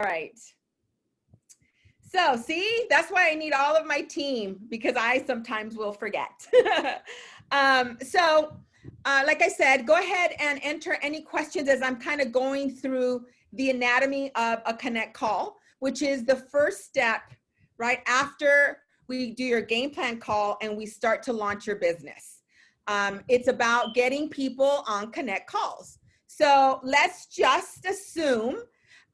right. So see, that's why I need all of my team, because I sometimes will forget. Like I said, go ahead and enter any questions as I'm kind of going through the anatomy of a connect call, which is the first step right after we do your game plan call and we start to launch your business. It's about getting people on connect calls. So let's just assume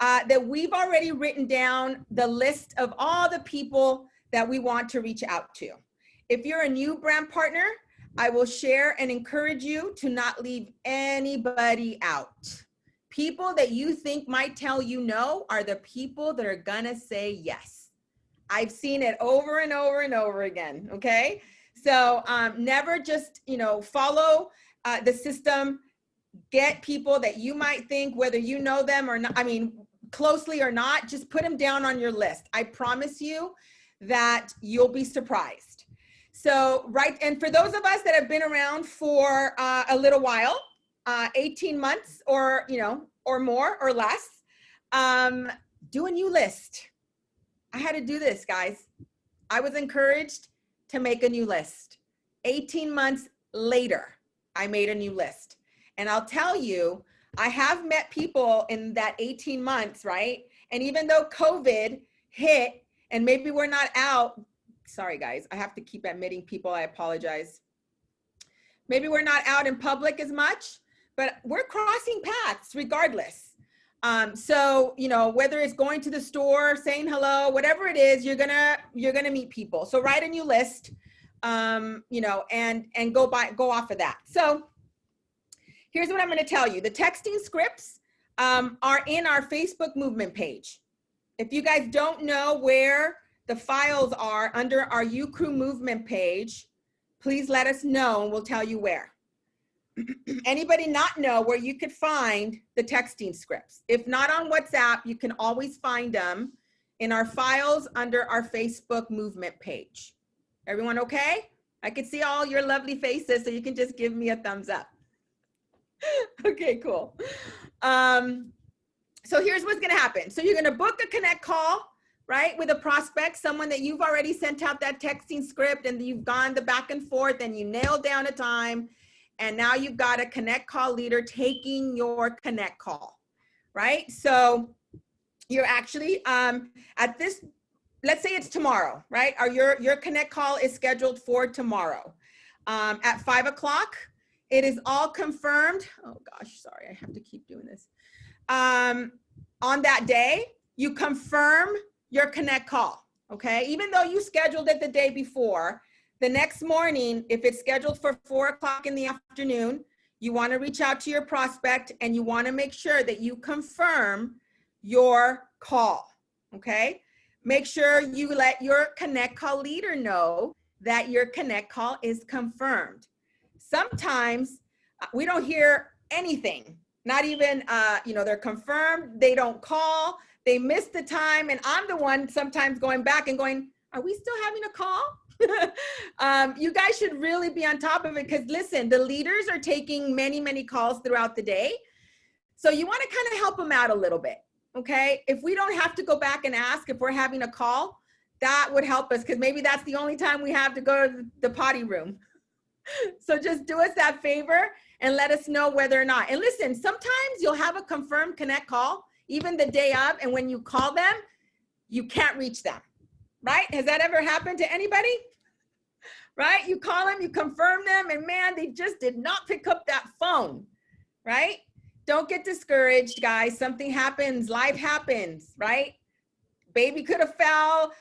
that we've already written down the list of all the people that we want to reach out to. If you're a new brand partner, I will share and encourage you to not leave anybody out. People that you think might tell you no are the people that are gonna say yes. I've seen it over and over and over again, okay? So never just, follow the system. Get people that you might think, whether you know them or not, closely or not, just put them down on your list. I promise you that you'll be surprised. So, right, and for those of us that have been around for a little while, 18 months or, or more or less, do a new list. I had to do this, guys. I was encouraged to make a new list. 18 months later, I made a new list. And I'll tell you, I have met people in that 18 months, right? And even though COVID hit and maybe we're not out, sorry guys, I have to keep admitting people, I apologize. Maybe we're not out in public as much, but we're crossing paths regardless. So, whether it's going to the store, saying hello, whatever it is, you're gonna meet people. So write a new list, and go off of that. So here's what I'm going to tell you. The texting scripts are in our Facebook movement page. If you guys don't know where the files are under our U Crew movement page, please let us know and we'll tell you where. Anybody not know where you could find the texting scripts? If not on WhatsApp, you can always find them in our files under our Facebook movement page. Everyone okay? I can see all your lovely faces, so you can just give me a thumbs up. Okay, cool. So here's what's gonna happen. So you're gonna book a connect call, right, with a prospect, someone that you've already sent out that texting script and you've gone the back and forth and you nailed down a time, and now you've got a connect call leader taking your connect call, right? So you're actually at this, let's say it's tomorrow, right? Or your connect call is scheduled for tomorrow at 5 o'clock. It is all confirmed. Oh gosh, sorry, I have to keep doing this. On that day, you confirm your connect call, okay? Even though you scheduled it the day before, the next morning, if it's scheduled for 4 o'clock in the afternoon, you wanna reach out to your prospect and you wanna make sure that you confirm your call, okay? Make sure you let your connect call leader know that your connect call is confirmed. Sometimes we don't hear anything, not even, they're confirmed, they don't call, they miss the time, and I'm the one sometimes going back and going, are we still having a call? You guys should really be on top of it, because listen, the leaders are taking many, many calls throughout the day. So you want to kind of help them out a little bit, okay? If we don't have to go back and ask if we're having a call, that would help us, because maybe that's the only time we have to go to the potty room. So just do us that favor and let us know whether or not. And listen, sometimes you'll have a confirmed connect call even the day of, and when you call them, you can't reach them, right? Has that ever happened to anybody? Right? You call them, you confirm them, and man, they just did not pick up that phone, right? Don't get discouraged, guys. Something happens, life happens, right? Baby could have fell,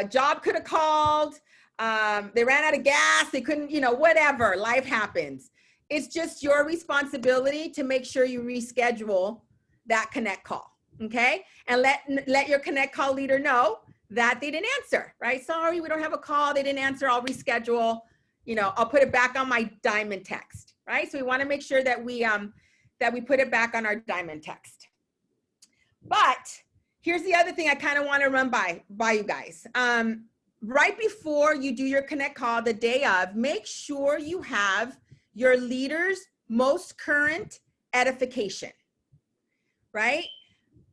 job could have called, they ran out of gas, they couldn't, whatever, life happens. It's just your responsibility to make sure you reschedule that connect call, okay? And let your connect call leader know that they didn't answer, right? Sorry, we don't have a call, they didn't answer, I'll reschedule, I'll put it back on my diamond text, right? So we wanna make sure that we put it back on our diamond text. But here's the other thing I kind of wanna run by you guys. Right before you do your connect call the day of, make sure you have your leader's most current edification, right?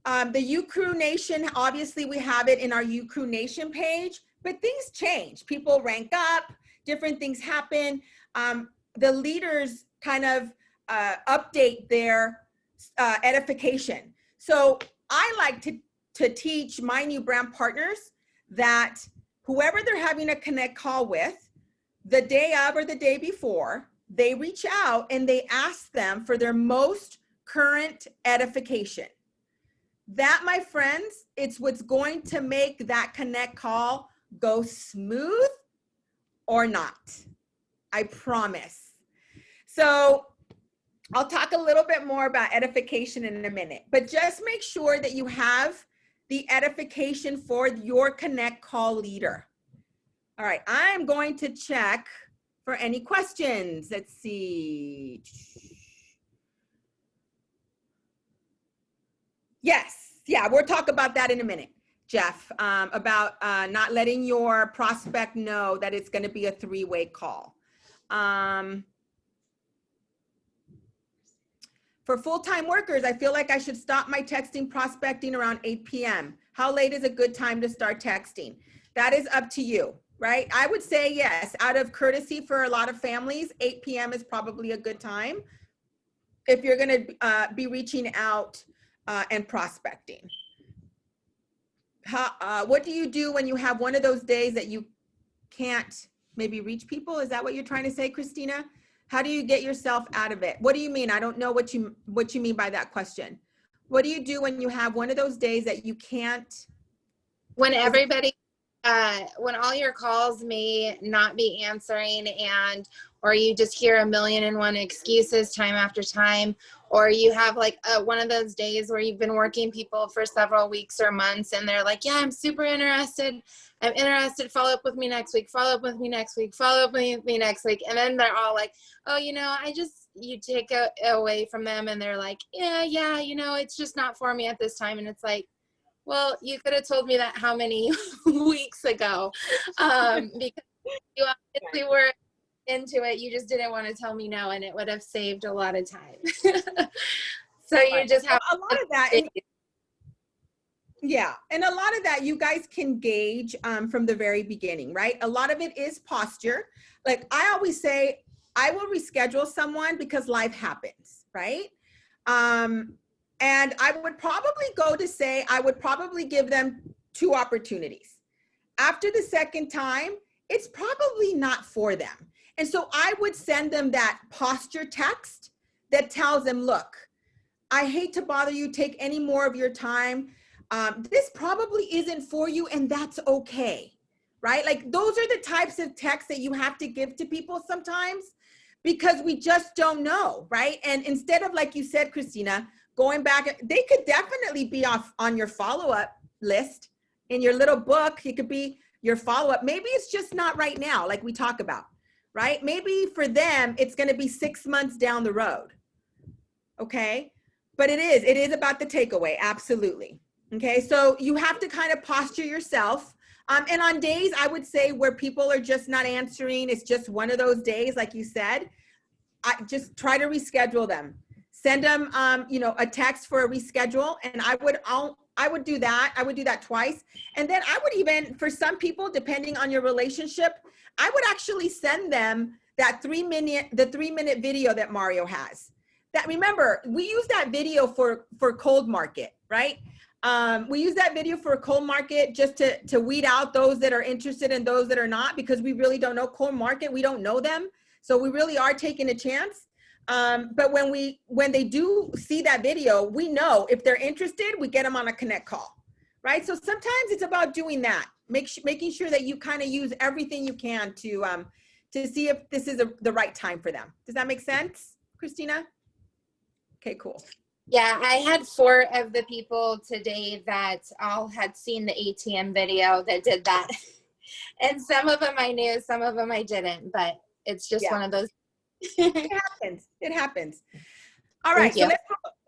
The UCrew Nation, obviously we have it in our UCrew Nation page, but things change. People rank up, different things happen. The leaders kind of update their edification. So I like to teach my new brand partners that whoever they're having a connect call with, the day of or the day before, they reach out and they ask them for their most current edification. That, my friends, it's what's going to make that connect call go smooth or not. I promise. So I'll talk a little bit more about edification in a minute, but just make sure that you have the edification for your connect call leader. All right, I'm going to check for any questions. Let's see. Yes, yeah, we'll talk about that in a minute, Jeff, about not letting your prospect know that it's going to be a three-way call. For full-time workers, I feel like I should stop my texting prospecting around 8 p.m. How late is a good time to start texting? That is up to you, right? I would say yes, out of courtesy for a lot of families, 8 p.m. is probably a good time if you're going to be reaching out and prospecting. What do you do when you have one of those days that you can't maybe reach people? Is that what you're trying to say, Christina? How do you get yourself out of it? What do you mean? I don't know what you mean by that question. What do you do when you have one of those days that you can't? When everybody, when all your calls may not be answering, or you just hear 1,000,001 excuses time after time, or you have like one of those days where you've been working people for several weeks or months and they're like, yeah, I'm super interested. I'm interested. Follow up with me next week. Follow up with me next week. Follow up with me next week. And then they're all like, oh, you take it away from them and they're like, yeah, it's just not for me at this time. And it's like, well, you could have told me that how many weeks ago, because you obviously were into it. You just didn't want to tell me no, and it would have saved a lot of time. So you just have a lot of that. Yeah, and a lot of that you guys can gauge from the very beginning, right? A lot of it is posture. Like I always say, I will reschedule someone because life happens, right? And I would probably go to say, I would probably give them 2 opportunities. After the second time, it's probably not for them. And so I would send them that posture text that tells them, look, I hate to bother you, take any more of your time. This probably isn't for you, and that's okay, right? Like those are the types of texts that you have to give to people sometimes because we just don't know, right? And instead of, like you said, Christina, going back, they could definitely be off on your follow-up list in your little book. It could be your follow-up. Maybe it's just not right now, like we talk about, right? Maybe for them, it's going to be 6 months down the road. Okay. But it is about the takeaway. Absolutely. Okay. So you have to kind of posture yourself. And on days, I would say where people are just not answering, it's just one of those days, like you said, I just try to reschedule them. Send them, a text for a reschedule. And I would do that. I would do that twice. And then I would even, for some people, depending on your relationship, I would actually send them that 3-minute video that Mario has. That, remember, we use that video for cold market, right? We use that video for a cold market just to weed out those that are interested and those that are not, because we really don't know cold market. We don't know them. So we really are taking a chance. But when they do see that video, we know if they're interested, we get them on a connect call, right? So sometimes it's about doing that, making sure that you kind of use everything you can to see if this is the right time for them. Does that make sense, Christina? Okay, cool. Yeah, I had 4 of the people today that all had seen the ATM video that did that. And some of them I knew, some of them I didn't, but it's just one of those. It happens. All right, so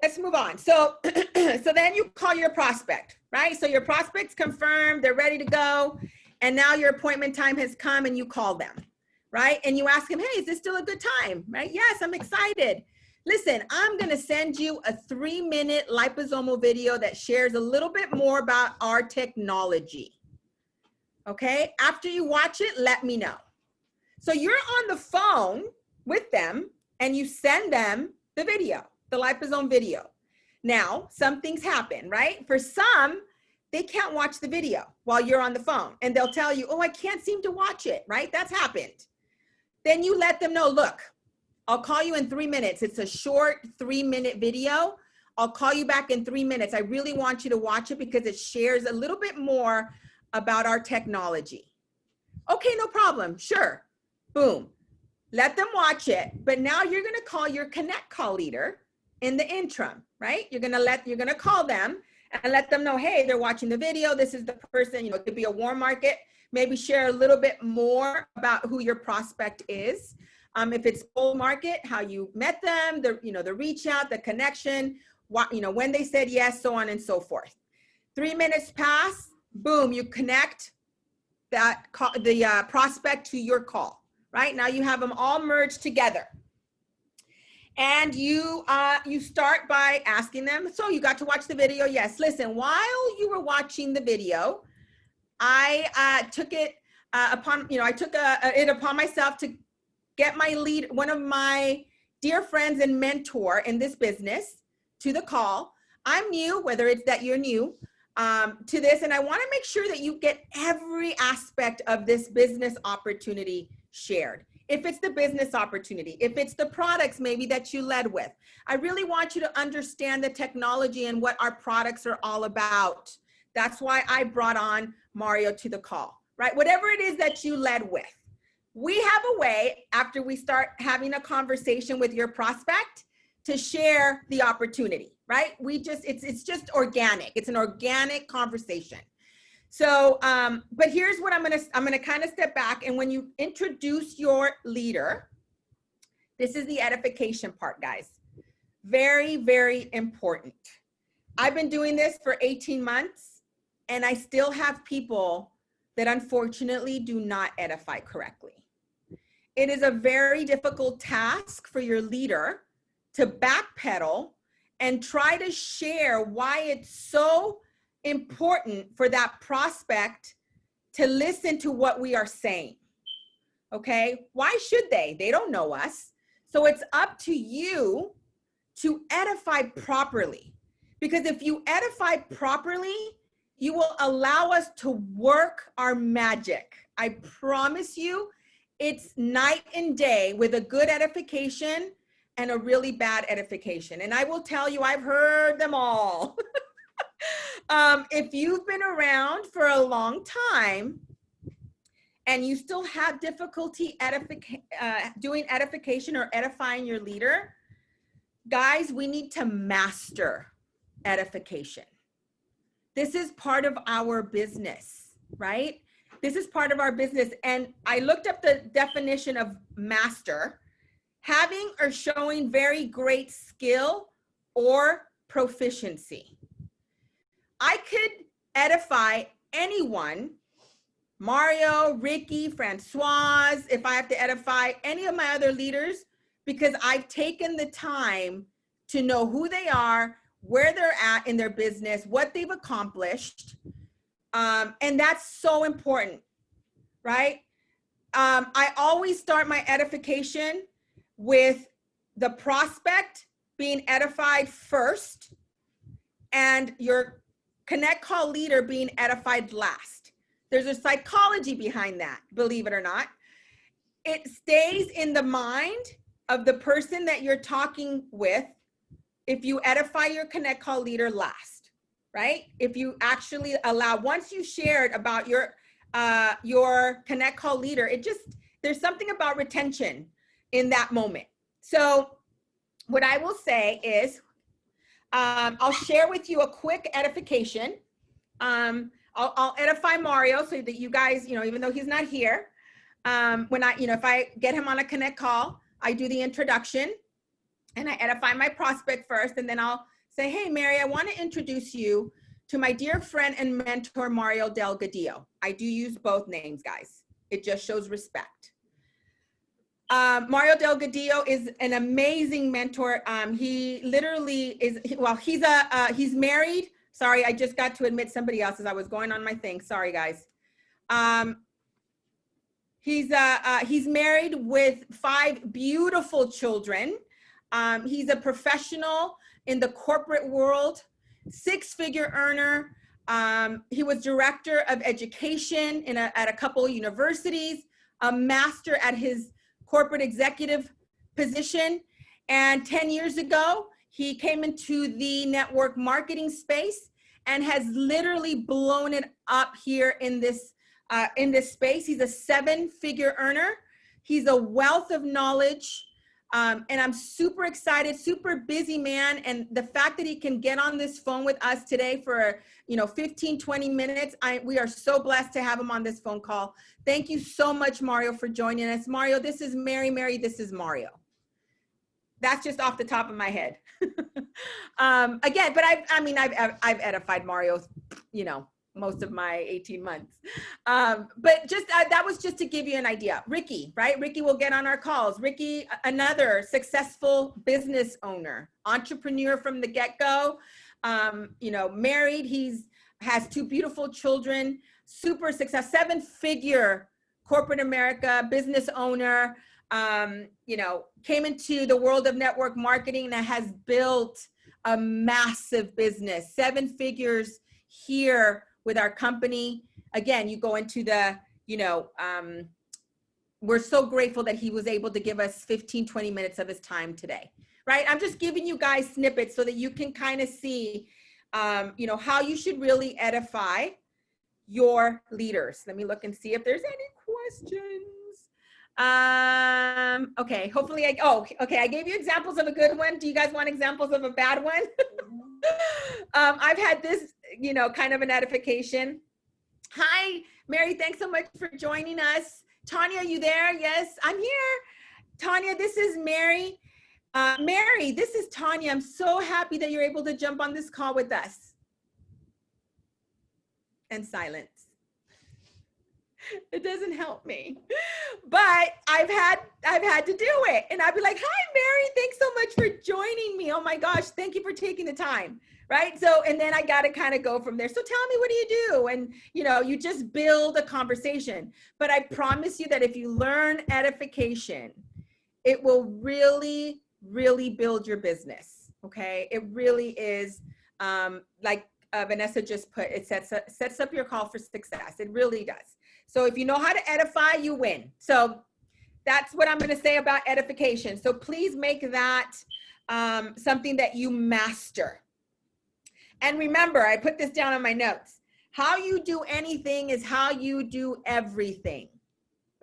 let's move on. So then you call your prospect, right? So your prospect's confirmed, they're ready to go, and now your appointment time has come and you call them, right? And you ask them, hey, is this still a good time, right? Yes, I'm excited. Listen, I'm going to send you a 3-minute liposomal video that shares a little bit more about our technology. Okay, after you watch it, let me know. So you're on the phone with them and you send them the video, the liposome video. Now, some things happen, right? For some, they can't watch the video while you're on the phone and they'll tell you, oh, I can't seem to watch it, right? That's happened. Then you let them know, look, I'll call you in 3 minutes. It's a short 3-minute video. I'll call you back in 3 minutes. I really want you to watch it because it shares a little bit more about our technology. Okay, no problem. Sure. Boom. Let them watch it. But now you're going to call your Connect call leader in the interim, right? You're going to call them and let them know, hey, they're watching the video. This is the person, it could be a warm market. Maybe share a little bit more about who your prospect is. If it's cold market, how you met them, the reach out, the connection, when they said yes, so on and so forth. 3 minutes pass, boom, you connect that call, the prospect to your call, right? Now you have them all merged together. And you start by asking them, so you got to watch the video? Yes. Listen, while you were watching the video, I took it upon myself to get my lead, one of my dear friends and mentor in this business, to the call. I'm new, whether it's that you're new to this, and I want to make sure that you get every aspect of this business opportunity shared. If it's the business opportunity, if it's the products maybe that you led with, I really want you to understand the technology and what our products are all about. That's why I brought on Mario to the call, right? Whatever it is that you led with. We have a way, after we start having a conversation with your prospect, to share the opportunity, right? It's just organic. It's an organic conversation. So, but here's what I'm gonna kind of step back, and when you introduce your leader, this is the edification part, guys. Very, very important. I've been doing this for 18 months, and I still have people that unfortunately do not edify correctly. It is a very difficult task for your leader to backpedal and try to share why it's so important for that prospect to listen to what we are saying. Okay? Why should they? They don't know us. So it's up to you to edify properly. Because if you edify properly, you will allow us to work our magic. I promise you, it's night and day with a good edification and a really bad edification. And I will tell you, I've heard them all. If you've been around for a long time and you still have difficulty doing edification or edifying your leader, guys, we need to master edification. This is part of our business, right? This is part of our business. And I looked up the definition of master: having or showing very great skill or proficiency. I could edify anyone, Mario, Ricky, Francoise, if I have to edify any of my other leaders, because I've taken the time to know who they are, where they're at in their business, what they've accomplished. And that's so important, right? I always start my edification with the prospect being edified first and your Connect call leader being edified last. There's a psychology behind that, believe it or not. It stays in the mind of the person that you're talking with if you edify your Connect call leader last, right? If you actually allow, once you shared about your Connect call leader, there's something about retention in that moment. So what I will say is, I'll share with you a quick edification. I'll edify Mario so that you guys, even though he's not here, if I get him on a Connect call, I do the introduction and I edify my prospect first. And then I'll say, hey, Mary, I want to introduce you to my dear friend and mentor, Mario Delgadillo. I do use both names, guys. It just shows respect. Mario Delgadillo is an amazing mentor. He literally is, well, he's married. Sorry, I just got to admit somebody else as I was going on my thing. Sorry, guys. He's married with 5 beautiful children. He's a professional in the corporate world, 6-figure earner. He was director of education at a couple of universities, a master at his corporate executive position. And 10 years ago, he came into the network marketing space and has literally blown it up here in this space. He's a 7-figure earner. He's a wealth of knowledge. And I'm super excited, super busy man. And the fact that he can get on this phone with us today for, 15, 20 minutes, we are so blessed to have him on this phone call. Thank you so much, Mario, for joining us. Mario, this is Mary. Mary, this is Mario. That's just off the top of my head. Again, but I've edified Mario, most of my 18 months. But just, that was just to give you an idea. Ricky, right? Ricky will get on our calls. Ricky, another successful business owner, entrepreneur from the get-go, married, has 2 beautiful children, super successful, 7-figure corporate America, business owner, came into the world of network marketing and has built a massive business, 7 figures here with our company. Again, you go into the, we're so grateful that he was able to give us 15, 20 minutes of his time today, right? I'm just giving you guys snippets so that you can kind of see, how you should really edify your leaders. Let me look and see if there's any questions. Okay, hopefully okay, I gave you examples of a good one. Do you guys want examples of a bad one? I've had this, kind of an edification. Hi, Mary, thanks so much for joining us. Tania, are you there? Yes, I'm here. Tania, this is Mary. Mary, this is Tania. I'm so happy that you're able to jump on this call with us. And silence. It doesn't help me, but I've had to do it. And I'd be like, hi, Mary, thanks so much for joining me. Oh my gosh, thank you for taking the time. Right. So, and then I got to kind of go from there. So tell me, what do you do? And, you just build a conversation. But I promise you that if you learn edification, it will really, really build your business. Okay. It really is, like Vanessa just put, it sets up your call for success. It really does. So if you know how to edify, you win. So that's what I'm going to say about edification. So please make that something that you master. And remember, I put this down on my notes. How you do anything is how you do everything,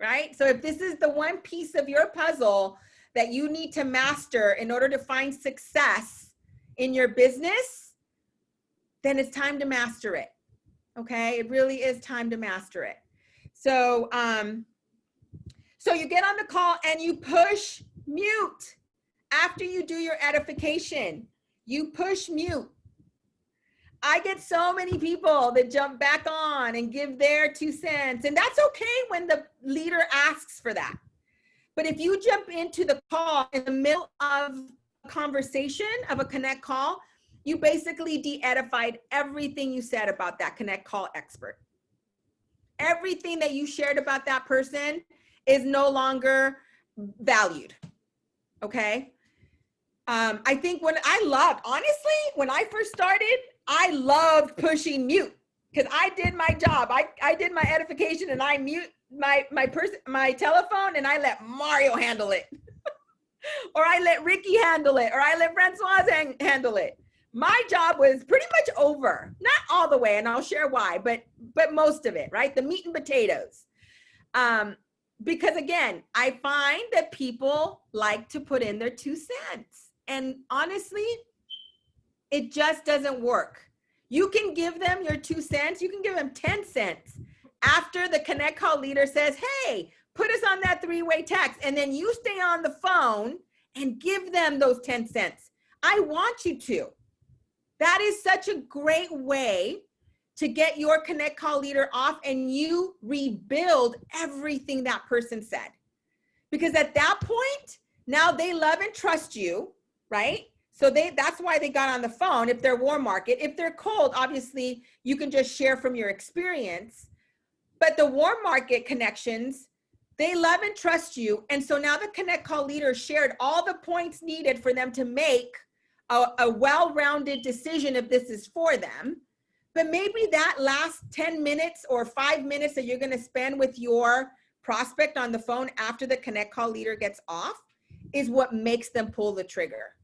right? So if this is the one piece of your puzzle that you need to master in order to find success in your business, then it's time to master it. Okay, it really is time to master it. So, so you get on the call and you push mute. After you do your edification, you push mute. I get so many people that jump back on and give their 2 cents, and that's okay when the leader asks for that. But if you jump into the call in the middle of a conversation, of a Connect call, you basically de-edified everything you said about that Connect call expert. Everything that you shared about that person is no longer valued, okay? I think when I first started, I loved pushing mute because I did my job. I did my edification and I mute my telephone and I let Mario handle it. Or I let Ricky handle it, or I let Francoise handle it. My job was pretty much over. Not all the way, and I'll share why, but most of it, right? The meat and potatoes. Because again, I find that people like to put in their 2 cents. And honestly, it just doesn't work. You can give them your 2 cents. You can give them 10 cents after the Connect call leader says, hey, put us on that 3-way text. And then you stay on the phone and give them those 10 cents. I want you to. That is such a great way to get your Connect call leader off and you rebuild everything that person said. Because at that point, now they love and trust you, right? So that's why they got on the phone. If they're warm market, if they're cold, obviously you can just share from your experience. But the warm market connections, they love and trust you. And so now the Connect Call leader shared all the points needed for them to make a well-rounded decision if this is for them. But maybe that last 10 minutes or 5 minutes that you're going to spend with your prospect on the phone after the Connect Call leader gets off is what makes them pull the trigger.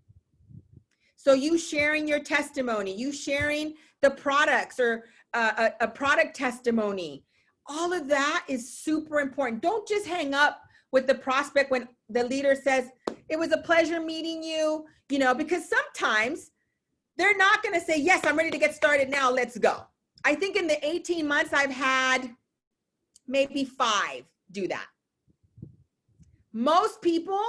So you sharing your testimony, you sharing the products or a product testimony, all of that is super important. Don't just hang up with the prospect when the leader says, it was a pleasure meeting you, because sometimes they're not going to say, yes, I'm ready to get started now, let's go. I think in the 18 months I've had maybe 5 do that. Most people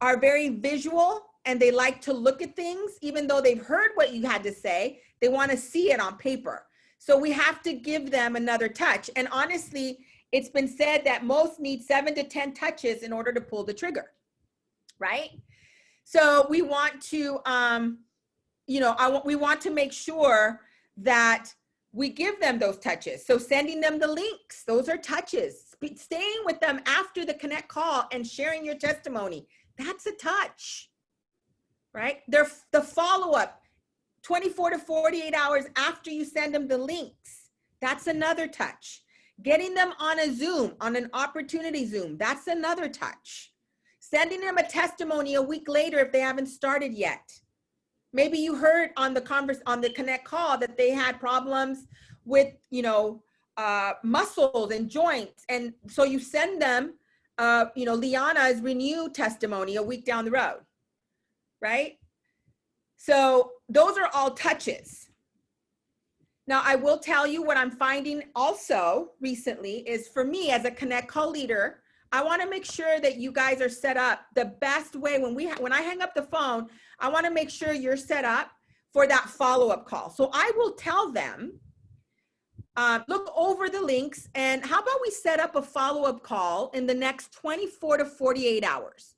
are very visual and they like to look at things, even though they've heard what you had to say, they want to see it on paper. So we have to give them another touch. And honestly, it's been said that most need 7 to 10 touches in order to pull the trigger, right? So we want to, we want to make sure that we give them those touches. So sending them the links, those are touches. Staying with them after the Connect Call and sharing your testimony, that's a touch, right? The follow-up, 24 to 48 hours after you send them the links, that's another touch. Getting them on a Zoom, on an opportunity Zoom, that's another touch. Sending them a testimony a week later if they haven't started yet. Maybe you heard on the Connect Call that they had problems with, muscles and joints. And so you send them, Liana's Renew testimony a week down the road, right? So those are all touches. Now, I will tell you what I'm finding also recently is for me as a Connect Call leader, I want to make sure that you guys are set up the best way. When I hang up the phone, I want to make sure you're set up for that follow-up call. So I will tell them, look over the links, and how about we set up a follow-up call in the next 24 to 48 hours?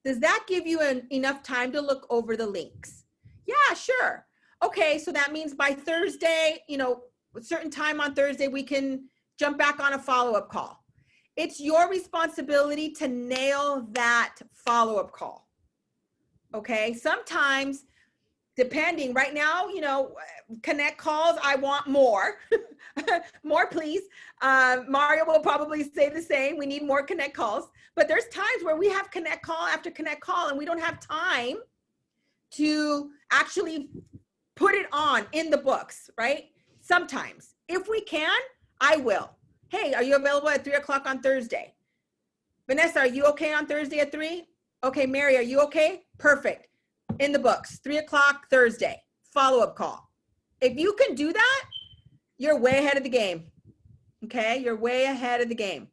Does that give you enough time to look over the links? Yeah, sure. Okay, so that means by Thursday, a certain time on Thursday, we can jump back on a follow-up call. It's your responsibility to nail that follow-up call. Okay, sometimes depending, right now, Connect Calls, I want more. More, please. Mario will probably say the same. We need more Connect Calls. But there's times where we have Connect Call after Connect Call and we don't have time to actually put it on in the books, right? Sometimes. If we can, I will. Hey, are you available at 3 o'clock on Thursday? Vanessa, are you okay on Thursday at 3? Okay, Mary, are you okay? Perfect. In the books, 3 o'clock Thursday, follow-up call. If you can do that, you're way ahead of the game. Okay, you're way ahead of the game.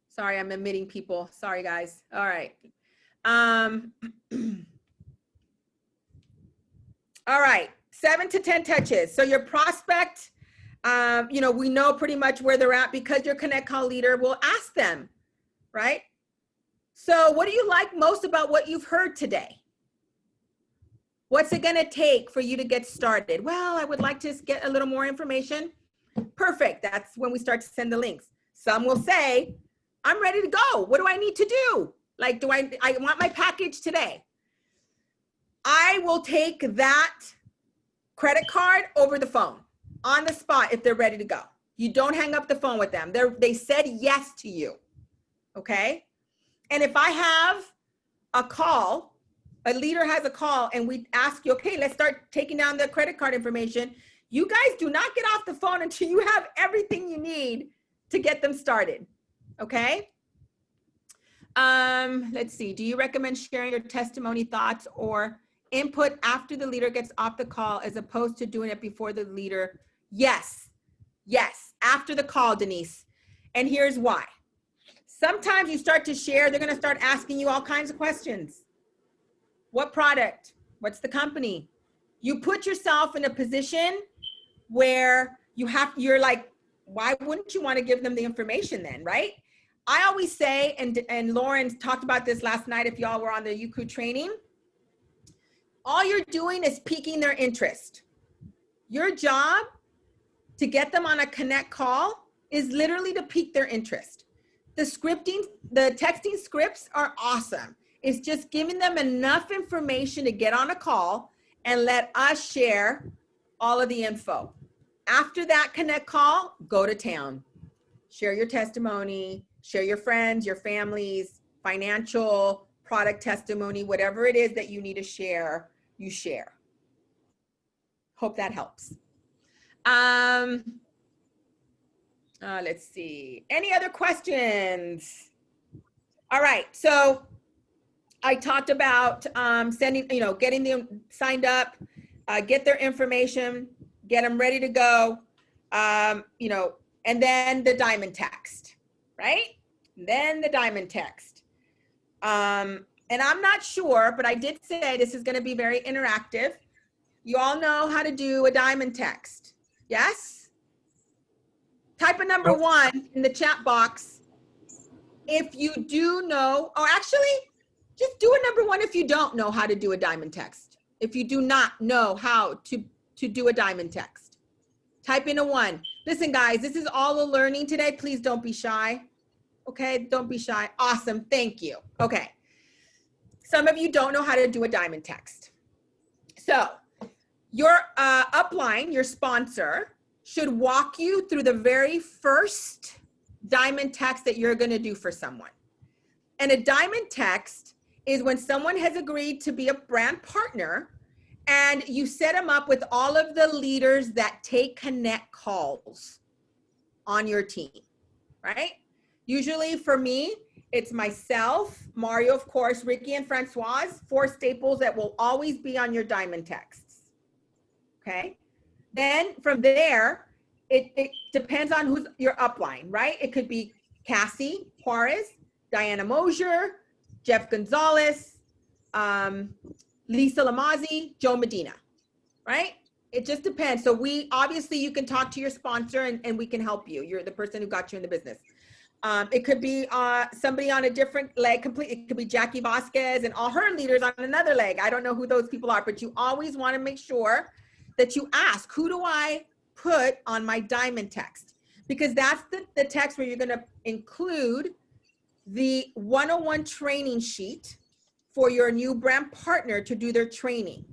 Sorry, I'm omitting people. Sorry, guys. All right. All right, 7 to 10 touches. So your prospect, we know pretty much where they're at because your Connect Call leader will ask them, right? So what do you like most about what you've heard today? What's it going to take for you to get started? Well, I would like to get a little more information. Perfect. That's when we start to send the links. Some will say, I'm ready to go. What do I need to do? Like, I want my package today. I will take that credit card over the phone on the spot if they're ready to go. You don't hang up the phone with them. They said yes to you. Okay. And if I have a call, a leader has a call and we ask you, okay, let's start taking down the credit card information. You guys do not get off the phone until you have everything you need to get them started. Okay. Let's see. Do you recommend sharing your testimony, thoughts, or input after the leader gets off the call as opposed to doing it before the leader? Yes. Yes. After the call, Denise. And here's why. Sometimes you start to share, they're going to start asking you all kinds of questions. What product? What's the company? You put yourself in a position where you're like, why wouldn't you want to give them the information then, right? I always say, and Lauren talked about this last night if y'all were on the UCRU training, all you're doing is piquing their interest. Your job to get them on a connect call is literally to pique their interest. The texting scripts are awesome. It's just giving them enough information to get on a call and let us share all of the info. After that connect call, go to town. Share your testimony, share your friends, your families, financial, product testimony, whatever it is that you need to share, you share. Hope that helps. Let's see. Any other questions? All right. So I talked about sending, getting them signed up, get their information, get them ready to go, and then the diamond text, right? Then the diamond text. And I'm not sure, but I did say this is going to be very interactive. You all know how to do a diamond text. Yes? Type a number 1 in the chat box if you do know, or actually, just do a number 1 if you don't know how to do a diamond text. If you do not know how to do a diamond text, type in a 1. Listen, guys, this is all a learning today. Please don't be shy. Okay, don't be shy. Awesome, thank you. Okay, some of you don't know how to do a diamond text. So your upline, your sponsor, should walk you through the very first diamond text that you're gonna do for someone. And a diamond text is when someone has agreed to be a brand partner and you set them up with all of the leaders that take connect calls on your team, right? Usually for me, it's myself, Mario, of course, Ricky and Francoise, 4 staples that will always be on your diamond texts, okay? Then from there, it depends on who's your upline, right? It could be Cassie Juarez, Diana Mosier, Jeff Gonzalez, Lisa Lamazzi, Joe Medina, right? It just depends. So obviously you can talk to your sponsor and we can help you. You're the person who got you in the business. It could be somebody on a different leg completely. It could be Jackie Vasquez and all her leaders on another leg. I don't know who those people are, but you always want to make sure that you ask, who do I put on my diamond text? Because that's the text where you're going to include the 101 training sheet for your new brand partner to do their training.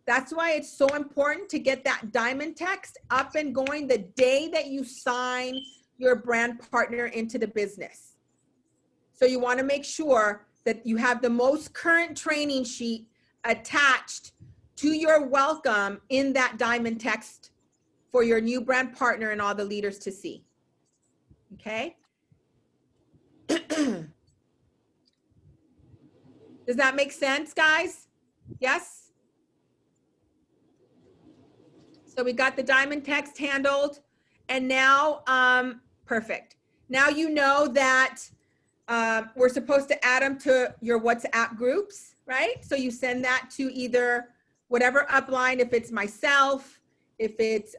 That's why it's so important to get that diamond text up and going the day that you sign your brand partner into the business. So you want to make sure that you have the most current training sheet attached to your welcome in that diamond text for your new brand partner and all the leaders to see. Okay? Does that make sense, guys? Yes? So we got the diamond text handled, and now, perfect. Now you know that we're supposed to add them to your WhatsApp groups, right? So you send that to either whatever upline, if it's myself, if it's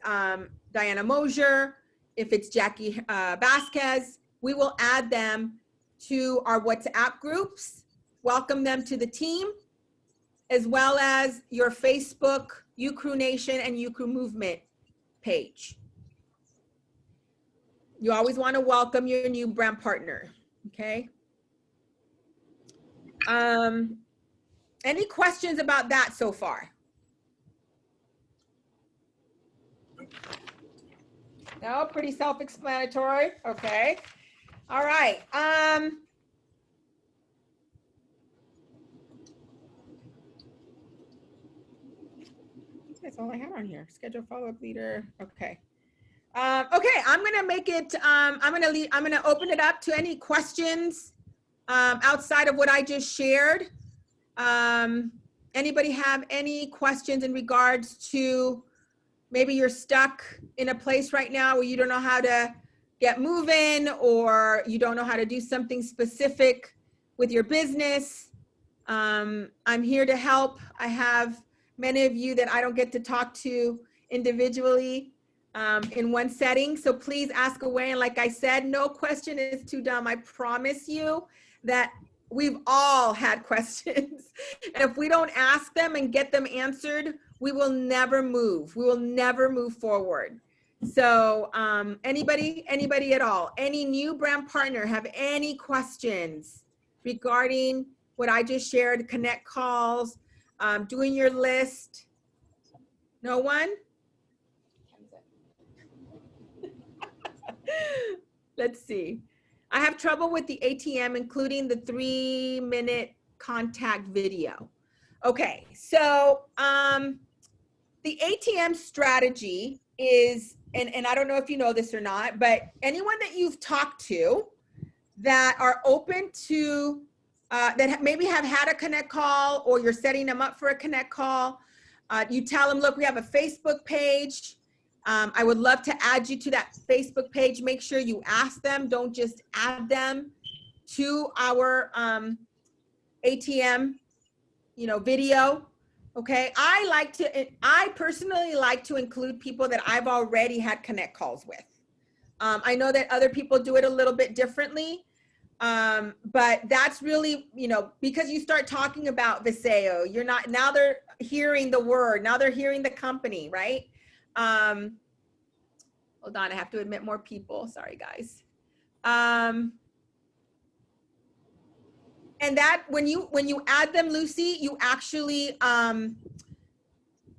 Diana Mosier, if it's Jackie Vasquez, we will add them to our WhatsApp groups, welcome them to the team, as well as your Facebook, UCRU Nation and UCRU Movement page. You always want to welcome your new brand partner, okay? Any questions about that so far? No, pretty self-explanatory, okay. All right, that's all I had on here. Schedule follow-up leader, okay. Okay, I'm gonna make it, I'm gonna open it up to any questions outside of what I just shared. Anybody have any questions in regards to maybe you're stuck in a place right now where you don't know how to get moving, or you don't know how to do something specific with your business? I'm here to help. I have many of you that I don't get to talk to individually. in one setting. So please ask away. And like I said, no question is too dumb. I promise you that we've all had questions. And if we don't ask them and get them answered, we will never move. We will never move forward. So anybody at all, any new brand partner have any questions regarding what I just shared, connect calls, doing your list? No one? Let's see. I have trouble with the ATM, including the 3-minute contact video. Okay, so the ATM strategy is, and I don't know if you know this or not, but anyone that you've talked to that are open to, that maybe have had a connect call, or you're setting them up for a connect call, you tell them, look, we have a Facebook page. I would love to add you to that Facebook page. Make sure you ask them. Don't just add them to our ATM, video. Okay. I personally like to include people that I've already had connect calls with. I know that other people do it a little bit differently. But that's really, because you start talking about Viseo, now they're hearing the word, now they're hearing the company, right? Hold on, I have to admit more people. Sorry, guys. And that when you add them, Lucy, you actually, the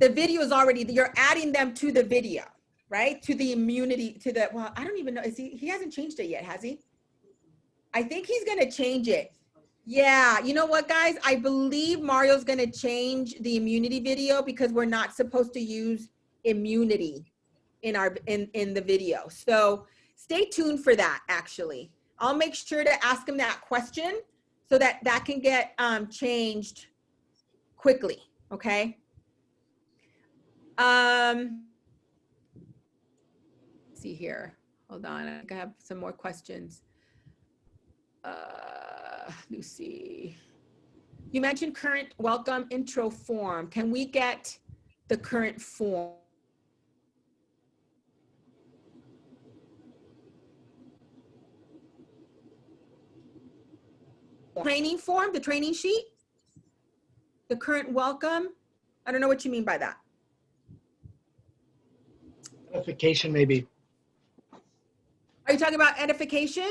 video is already, you're adding them to the video, right? To the immunity, well, I don't even know. He hasn't changed it yet, has he? I think he's going to change it. Yeah. You know what, guys? I believe Mario's going to change the immunity video because we're not supposed to use immunity in the video. So stay tuned for that. Actually, I'll make sure to ask him that question so that can get changed quickly. Okay. Let's see here. Hold on. I think I have some more questions. Lucy, you mentioned current welcome intro form. Can we get the current form? Training form, the training sheet, the current welcome. I don't know what you mean by that. Edification, maybe. Are you talking about edification?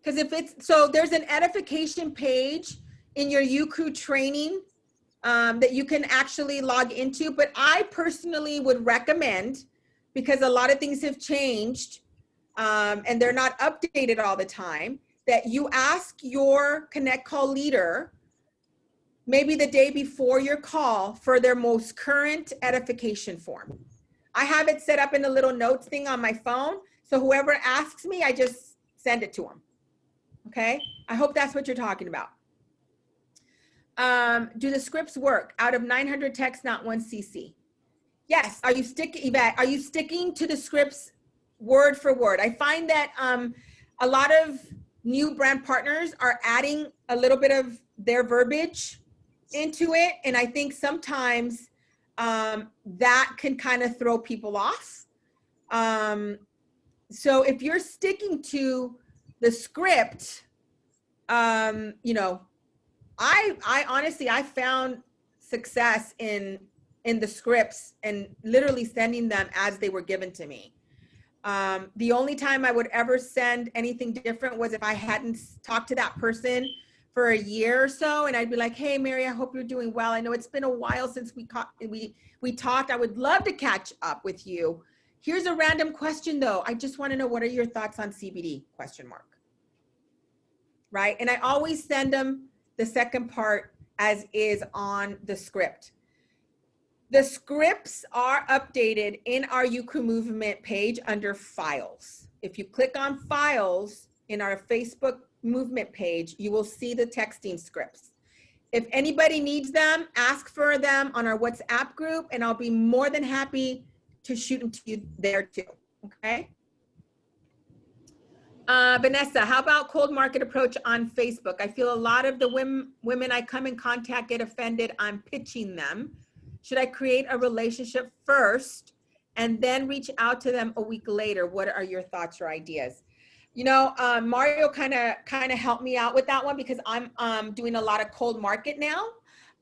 Because so there's an edification page in your UCrew training that you can actually log into. But I personally would recommend, because a lot of things have changed and they're not updated all the time, that you ask your Connect Call leader, maybe the day before your call, for their most current edification form. I have it set up in a little notes thing on my phone. So whoever asks me, I just send it to them. Okay, I hope that's what you're talking about. Do the scripts work? Out of 900 texts, not one CC. Yes. Are you sticking to the scripts word for word? I find that a lot of new brand partners are adding a little bit of their verbiage into it. And I think sometimes that can kind of throw people off. So if you're sticking to the script, I honestly, I found success in the scripts and literally sending them as they were given to me. The only time I would ever send anything different was if I hadn't talked to that person for a year or so, and I'd be like, hey, Mary, I hope you're doing well. I know it's been a while since we talked. I would love to catch up with you. Here's a random question though. I just want to know, what are your thoughts on CBD ? Right? And I always send them the second part as is on the script. The scripts are updated in our UCrew movement page under files. If you click on files in our Facebook movement page, you will see the texting scripts. If anybody needs them, ask for them on our WhatsApp group, and I'll be more than happy to shoot them to you there too, okay? Vanessa, how about cold market approach on Facebook? I feel a lot of the women I come in contact get offended I'm pitching them. Should I create a relationship first and then reach out to them a week later. What are your thoughts or ideas? You know, Mario kind of helped me out with that one because I'm doing a lot of cold market now.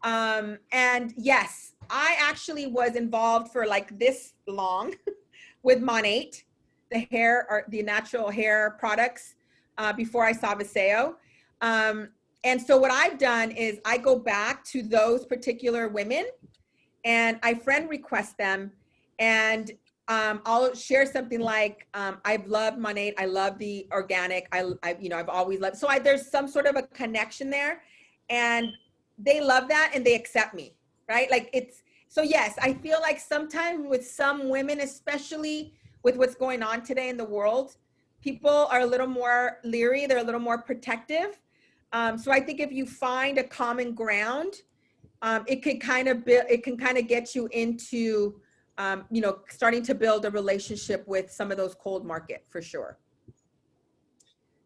And yes, I actually was involved for like this long with Monate, the hair or the natural hair products, before I saw Viseo. And so what I've done is I go back to those particular women and I friend request them, and I'll share something like, I've loved Monate, I love the organic, you know, I've always loved, so there's some sort of a connection there, and they love that and they accept me, right? Like it's, so yes, I feel like sometimes with some women, especially with what's going on today in the world, people are a little more leery, they're a little more protective. So I think if you find a common ground, it can kind of get you into, you know, starting to build a relationship with some of those cold market for sure.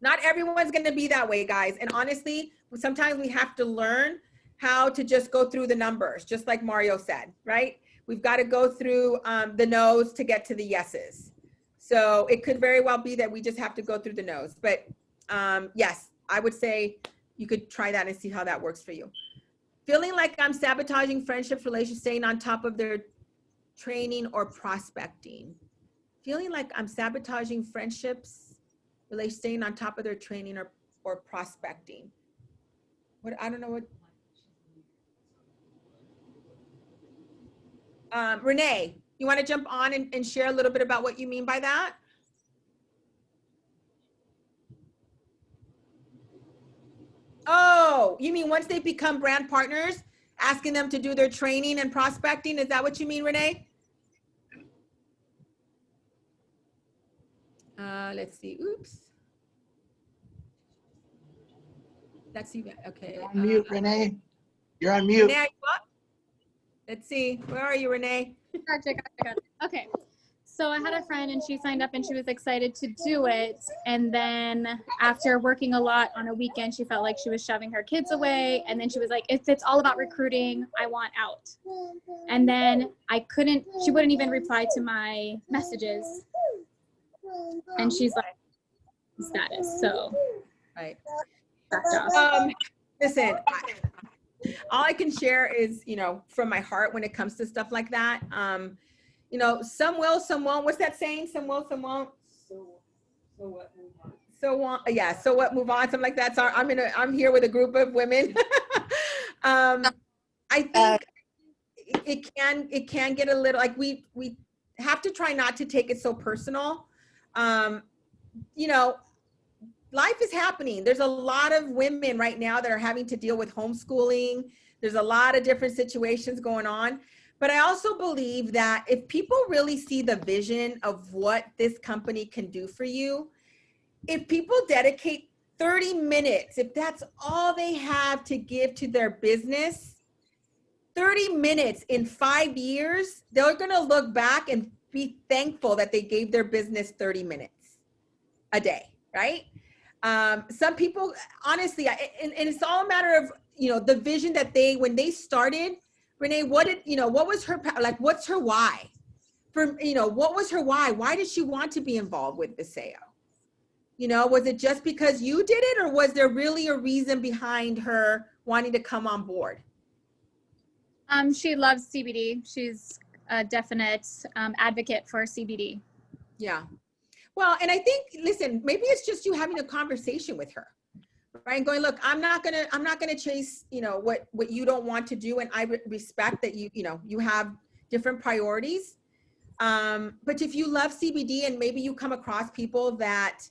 Not everyone's going to be that way, guys. And honestly, sometimes we have to learn how to just go through the numbers, just like Mario said, right? We've got to go through the no's to get to the yeses. So it could very well be that we just have to go through the no's. But yes, I would say you could try that and see how that works for you. Feeling like I'm sabotaging friendships, relationships, staying on top of their training or prospecting. Feeling like I'm sabotaging friendships, relationships, staying on top of their training or prospecting. What, I don't know what. Renee, you want to jump on and share a little bit about what you mean by that? Oh, you mean once they become brand partners, asking them to do their training and prospecting? Is that what you mean, Renee? Let's see. Oops. Let's see. Okay. You're on mute, Renee. You're on mute. Renee, are you up? Let's see. Where are you, Renee? Gotcha. Okay. So I had a friend and she signed up and she was excited to do it. And then after working a lot on a weekend, she felt like she was shoving her kids away. And then she was like, if it's all about recruiting, I want out. And then she wouldn't even reply to my messages. And she's like, status. So, Right. gotcha. Listen, all I can share is, you know, from my heart when it comes to stuff like that. You know, some will, some won't. What's that saying? Some will, some won't. So what, move on. Yeah, so what, move on, something like that. So I'm here with a group of women. I think it can get a little, like we have to try not to take it so personal. You know, life is happening. There's a lot of women right now that are having to deal with homeschooling. There's a lot of different situations going on. But I also believe that if people really see the vision of what this company can do for you, if people dedicate 30 minutes, if that's all they have to give to their business, 30 minutes in 5 years, they're going to look back and be thankful that they gave their business 30 minutes a day, right? Some people, honestly, and it's all a matter of, you know, the vision that when they started. Renee, what was her, like, what's her why? What was her why? Why did she want to be involved with Viseo? You know, was it just because you did it, or was there really a reason behind her wanting to come on board? She loves CBD. She's a definite advocate for CBD. Yeah. Well, and I think, listen, maybe it's just you having a conversation with her. Right, and going, look, I'm not gonna chase, you know, what you don't want to do, and I respect that you have different priorities. But if you love CBD and maybe you come across people that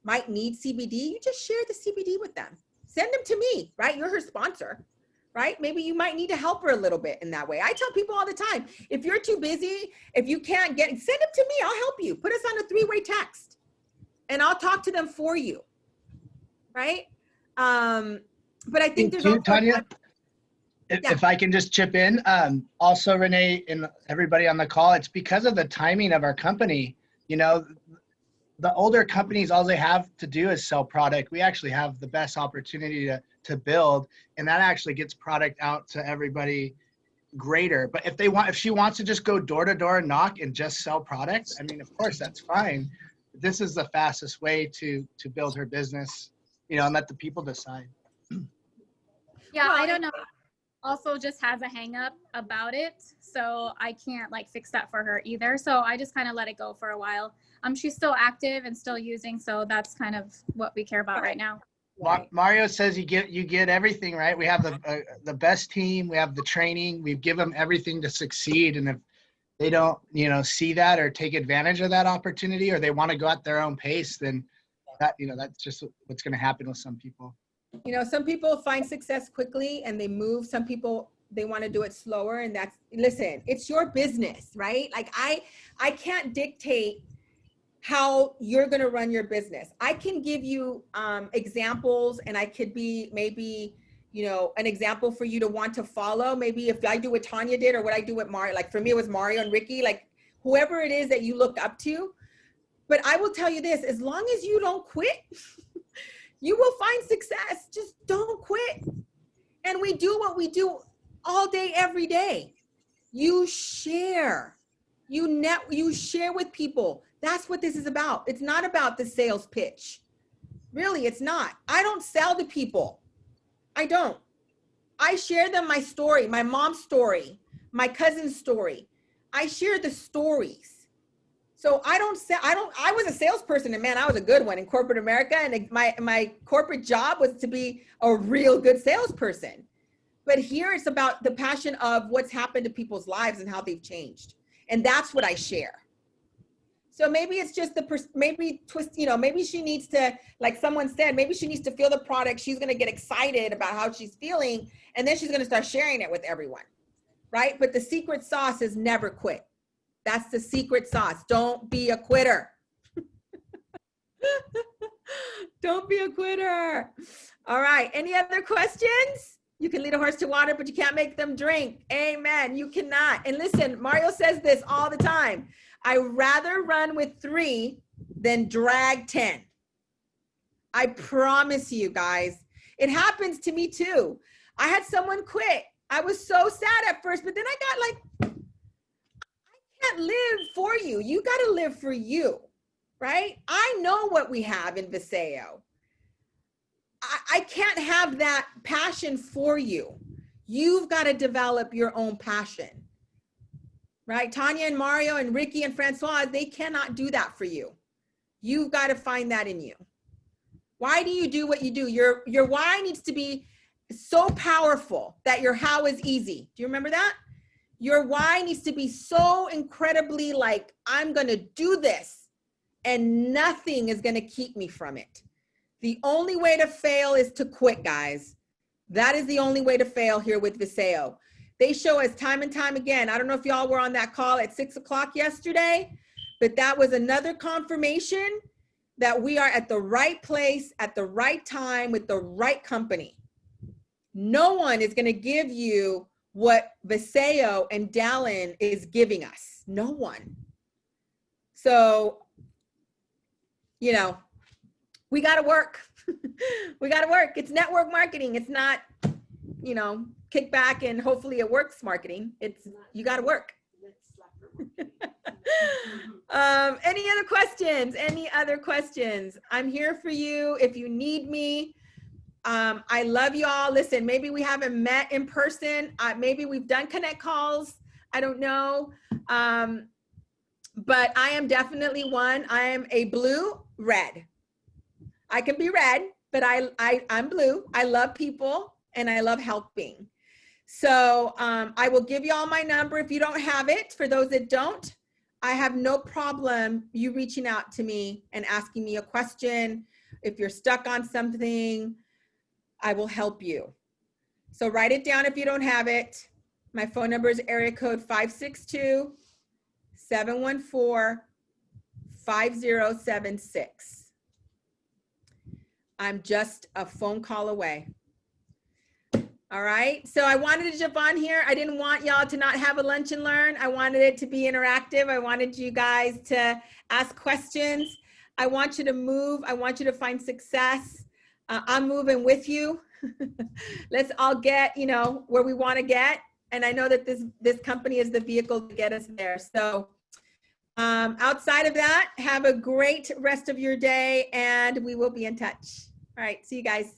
might need CBD, you just share the CBD with them. Send them to me, right? You're her sponsor, right? Maybe you might need to help her a little bit in that way. I tell people all the time, if you're too busy, if you can't send them to me. I'll help you. Put us on a 3-way text, and I'll talk to them for you, right? But I think there's also, Tania, if I can just chip in, also Renee and everybody on the call, it's because of the timing of our company. You know, the older companies, all they have to do is sell product. We actually have the best opportunity to build, and that actually gets product out to everybody greater. But if she wants to just go door to door and knock and just sell products, I mean, of course, that's fine. This is the fastest way to build her business, you know, and let the people decide. Yeah, Well, I don't know. Also just has a hang up about it. So I can't like fix that for her either. So I just kind of let it go for a while. She's still active and still using. So that's kind of what we care about right now. Right. Mario says you get everything, right? We have the best team. We have the training. We give them everything to succeed. And if they don't, you know, see that or take advantage of that opportunity, or they want to go at their own pace, then that, you know, that's just what's going to happen with some people. You know, some people find success quickly and they move. Some people, they want to do it slower, and that's, listen, it's your business, right? Like I can't dictate how you're going to run your business. I can give you examples, and I could be maybe, you know, an example for you to want to follow. Maybe if I do what Tania did or what I do with Mario, like for me, it was Mario and Ricky, like whoever it is that you looked up to. But I will tell you this, as long as you don't quit, you will find success. Just don't quit. And we do what we do all day, every day. You share, you share with people. That's what this is about. It's not about the sales pitch. Really, it's not. I don't sell to people. I don't. I share them my story, my mom's story, my cousin's story. I share the stories. So I was a salesperson, and man, I was a good one in corporate America. And my corporate job was to be a real good salesperson. But here it's about the passion of what's happened to people's lives and how they've changed. And that's what I share. So maybe it's just maybe she needs to, like someone said, maybe she needs to feel the product. She's going to get excited about how she's feeling, and then she's going to start sharing it with everyone, right? But the secret sauce is never quit. That's the secret sauce. Don't be a quitter. Don't be a quitter. All right. Any other questions? You can lead a horse to water, but you can't make them drink. Amen. You cannot. And listen, Mario says this all the time. I rather run with 3 than drag 10. I promise you guys, it happens to me too. I had someone quit. I was so sad at first, but then I got like, I can't live for you. You got to live for you, right? I know what we have in Viseo. I can't have that passion for you. You've got to develop your own passion. Right? Tania and Mario and Ricky and Francois, they cannot do that for you. You've got to find that in you. Why do you do what you do? Your why needs to be so powerful that your how is easy. Do you remember that? Your why needs to be so incredibly like, I'm going to do this and nothing is going to keep me from it. The only way to fail is to quit, guys. That is the only way to fail here with Viseo. They show us time and time again. I don't know if y'all were on that call at 6 o'clock yesterday, but that was another confirmation that we are at the right place at the right time with the right company. No one is going to give you what Viseo and Dallin is giving us. No one. So, you know, we got to work. We got to work. It's network marketing. It's not, you know, kick back and hopefully it works marketing. It's, you got to work. Any other questions? Any other questions? I'm here for you if you need me. I love you all. Listen, maybe we haven't met in person. Maybe we've done connect calls. I don't know. But I am definitely one. I am a blue red. I can be red, but I'm blue. I love people and I love helping. So I will give you all my number if you don't have it. For those that don't, I have no problem you reaching out to me and asking me a question. If you're stuck on something, I will help you. So write it down if you don't have it. My phone number is area code 562-714-5076. I'm just a phone call away. All right. So I wanted to jump on here. I didn't want y'all to not have a lunch and learn. I wanted it to be interactive. I wanted you guys to ask questions. I want you to move. I want you to find success. I'm moving with you. Let's all get, you know, where we want to get. And I know that this company is the vehicle to get us there. So outside of that, have a great rest of your day, and we will be in touch. All right, see you guys.